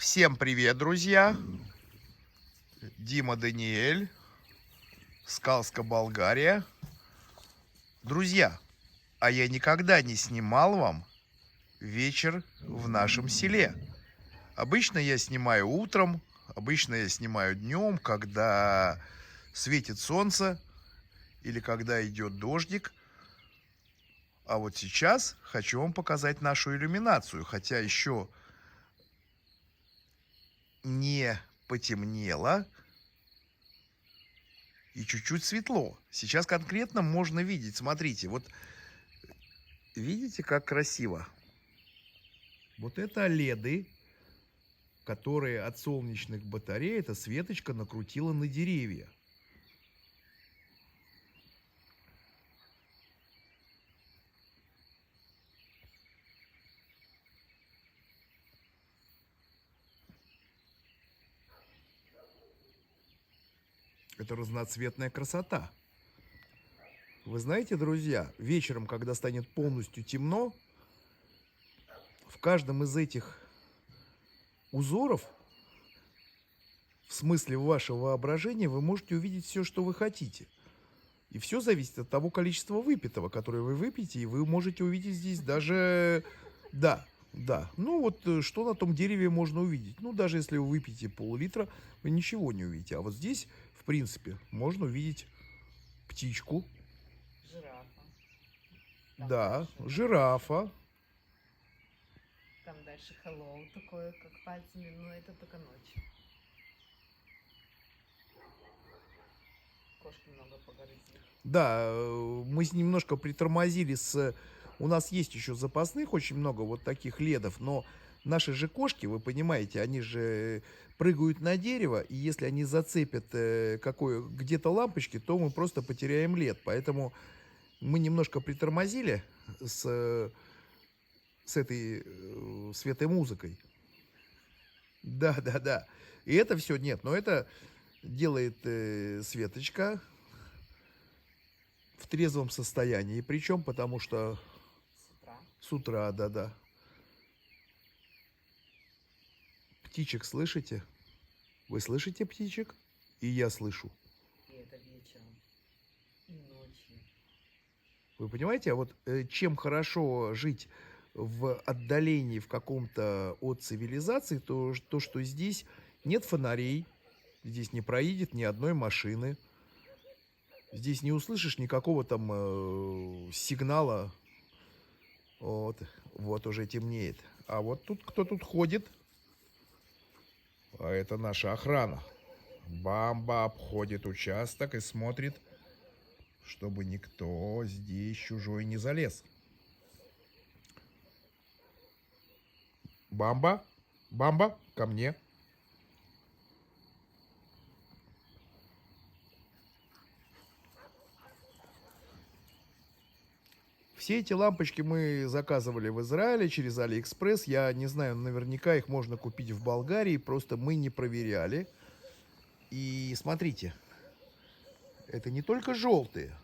Всем привет, друзья! Дима Даниэль, Скалска, Болгария. Друзья, а я никогда не снимал вам вечер в нашем селе. Обычно я снимаю утром, обычно я снимаю днем, когда светит солнце или когда идет дождик. А вот сейчас хочу вам показать нашу иллюминацию, хотя еще не потемнело, и чуть-чуть светло. Сейчас конкретно можно видеть, смотрите, вот видите, как красиво? Вот это леды, которые от солнечных батарей, эта светочка накрутила на деревья. Это разноцветная красота. Вы знаете, друзья, вечером, когда станет полностью темно, в каждом из этих узоров, в смысле вашего воображения, вы можете увидеть все, что вы хотите. И все зависит от того количества выпитого, которое вы выпьете, и вы можете увидеть здесь даже... Да, да. Ну вот что на том дереве можно увидеть? Ну, даже если вы выпьете пол-литра, вы ничего не увидите. А вот здесь, в принципе, можно увидеть птичку. Жирафа. Да, дальше, жирафа. Там дальше hello такое, как пальцами, но это только ночью. Кошки много погрызли. Да, мы немножко притормозили с... У нас есть еще запасных очень много вот таких ледов, но наши же кошки, вы понимаете, они же прыгают на дерево, и если они зацепят где-то лампочки, то мы просто потеряем лед. Поэтому мы немножко притормозили с этой светомузыкой. Да, да, да. И это все, нет, но это делает Светочка в трезвом состоянии. Причем потому что С утра. с утра, да-да. Птичек слышите? Вы слышите птичек? И я слышу. И это вечером. И ночью. Вы понимаете, а вот чем хорошо жить в отдалении в каком-то от цивилизации, то, что здесь нет фонарей, здесь не проедет ни одной машины, здесь не услышишь никакого там сигнала. Вот, вот уже темнеет. А вот тут кто тут ходит? А это наша охрана. Бамба обходит участок и смотрит, чтобы никто здесь чужой не залез. Бамба, Бамба, ко мне. Все эти лампочки мы заказывали в Израиле через Алиэкспресс. Я не знаю, наверняка их можно купить в Болгарии, просто мы не проверяли. И смотрите, это не только желтые.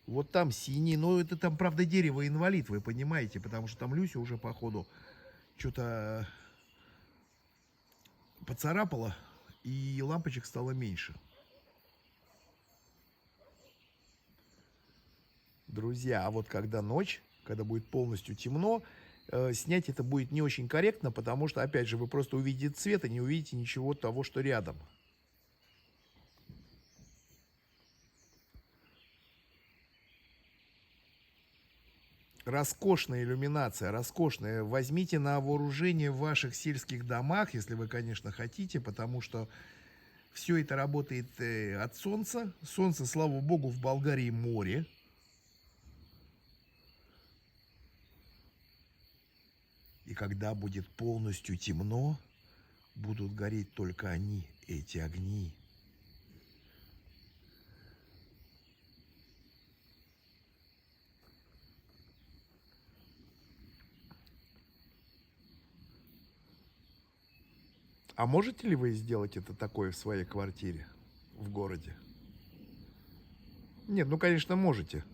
Вот там синий, но это там, правда, дерево инвалид, вы понимаете, потому что там Люся уже, походу, что-то поцарапала, и лампочек стало меньше. Друзья, а вот когда ночь, когда будет полностью темно, снять это будет не очень корректно, потому что, опять же, вы просто увидите цвет, и не увидите ничего того, что рядом. Роскошная иллюминация, роскошная. Возьмите на вооружение в ваших сельских домах, если вы, конечно, хотите, потому что все это работает от солнца. Солнце, слава богу, в Болгарии море. И когда будет полностью темно, будут гореть только они, эти огни. А можете ли вы сделать это такое в своей квартире, в городе? Нет, ну, конечно, можете.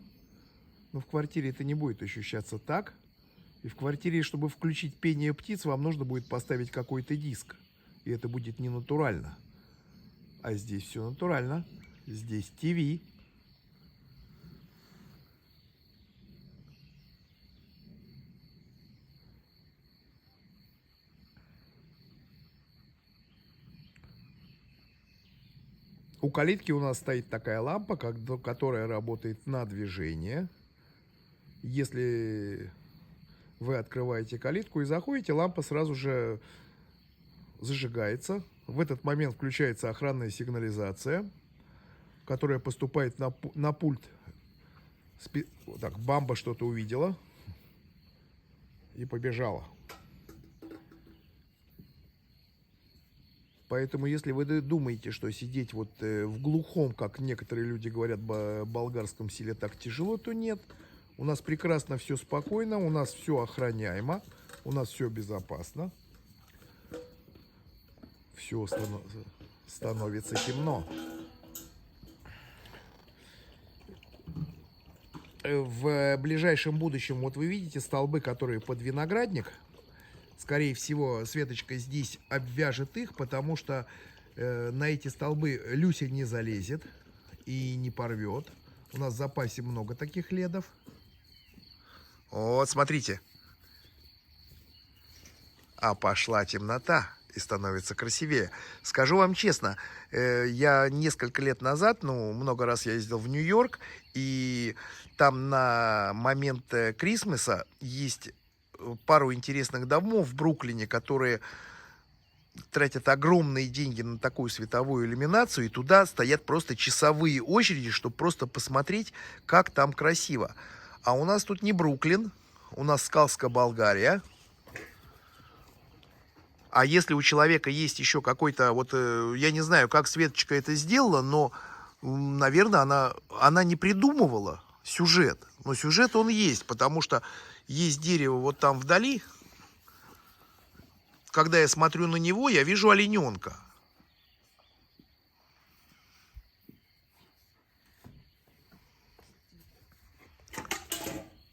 Но в квартире это не будет ощущаться так. И в квартире, чтобы включить пение птиц, вам нужно будет поставить какой-то диск. И это будет не натурально. А здесь все натурально. Здесь ТВ. У калитки у нас стоит такая лампа, которая работает на движение. Если вы открываете калитку и заходите, лампа сразу же зажигается. В этот момент включается охранная сигнализация, которая поступает на пульт. Вот так, бамба что-то увидела и побежала. Поэтому, если вы думаете, что сидеть вот в глухом, как некоторые люди говорят, болгарском селе так тяжело, то нет. У нас прекрасно все спокойно, у нас все охраняемо, у нас все безопасно. Все становится темно. В ближайшем будущем, вот вы видите столбы, которые под виноградник. Скорее всего, Светочка здесь обвяжет их, потому что на эти столбы Люся не залезет и не порвет. У нас в запасе много таких ледов. Вот, смотрите. А пошла темнота и становится красивее. Скажу вам честно, я несколько лет назад, много раз я ездил в Нью-Йорк, и там на момент Крисмаса есть пару интересных домов в Бруклине, которые тратят огромные деньги на такую световую иллюминацию, и туда стоят просто часовые очереди, чтобы просто посмотреть, как там красиво. А у нас тут не Бруклин, у нас Скалска, Болгария. А если у человека есть еще какой-то, вот я не знаю, как Светочка это сделала, но, наверное, она не придумывала сюжет. Но сюжет он есть, потому что есть дерево вот там вдали. Когда я смотрю на него, я вижу олененка.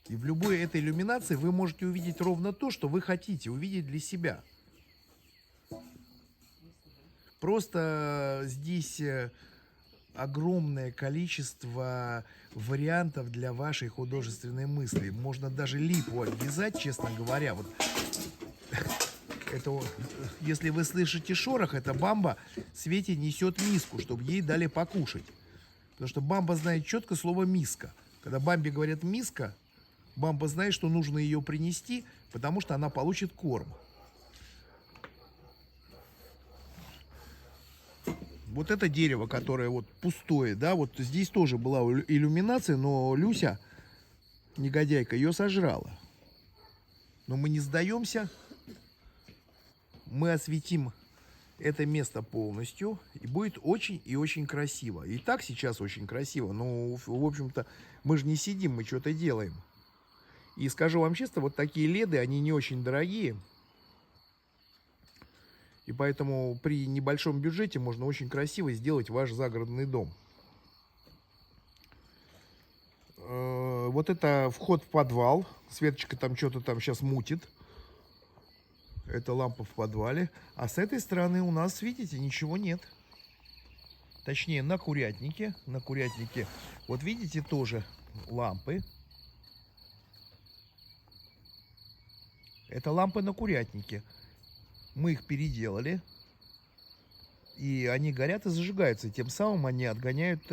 И в любой этой иллюминации вы можете увидеть ровно то, что вы хотите увидеть для себя. Просто здесь огромное количество вариантов для вашей художественной мысли. Можно даже липу обвязать, честно говоря. Вот это, если вы слышите шорох, это бамба Свете несет миску, чтобы ей дали покушать. Потому что бамба знает четко слово «миска». Когда бамбе говорят «миска», бамба знает, что нужно ее принести, потому что она получит корм. Вот это дерево, которое вот пустое, да, вот здесь тоже была иллюминация, но Люся, негодяйка, ее сожрала. Но мы не сдаемся. Мы осветим это место полностью, и будет очень и очень красиво. И так сейчас очень красиво, но, в общем-то, мы же не сидим, мы что-то делаем. И скажу вам честно, вот такие леды, они не очень дорогие. И поэтому при небольшом бюджете можно очень красиво сделать ваш загородный дом. Вот это вход в подвал. Светочка там что-то там сейчас мутит. Это лампа в подвале. А с этой стороны у нас, видите, ничего нет. Точнее, на курятнике. На курятнике, вот видите, тоже лампы. Это лампы на курятнике. Мы их переделали. И они горят и зажигаются. И тем самым они отгоняют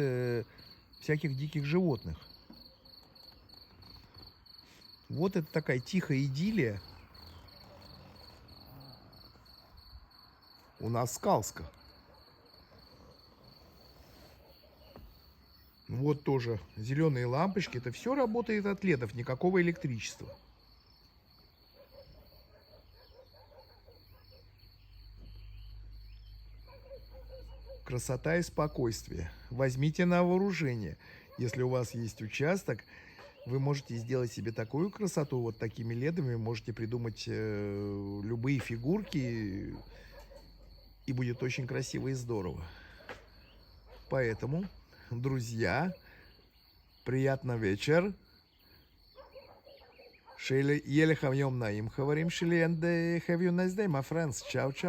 всяких диких животных. Вот это такая тихая идиллия. У нас Скалска. Вот тоже зеленые лампочки. Это все работает от ледов. Никакого электричества. Красота и спокойствие. Возьмите на вооружение. Если у вас есть участок, вы можете сделать себе такую красоту. Вот такими ледами можете придумать любые фигурки. И будет очень красиво и здорово. Поэтому, друзья, приятный вечер. Шили еле хамьем наим, говорим шили and have you nice day, my friends. Ciao, ciao.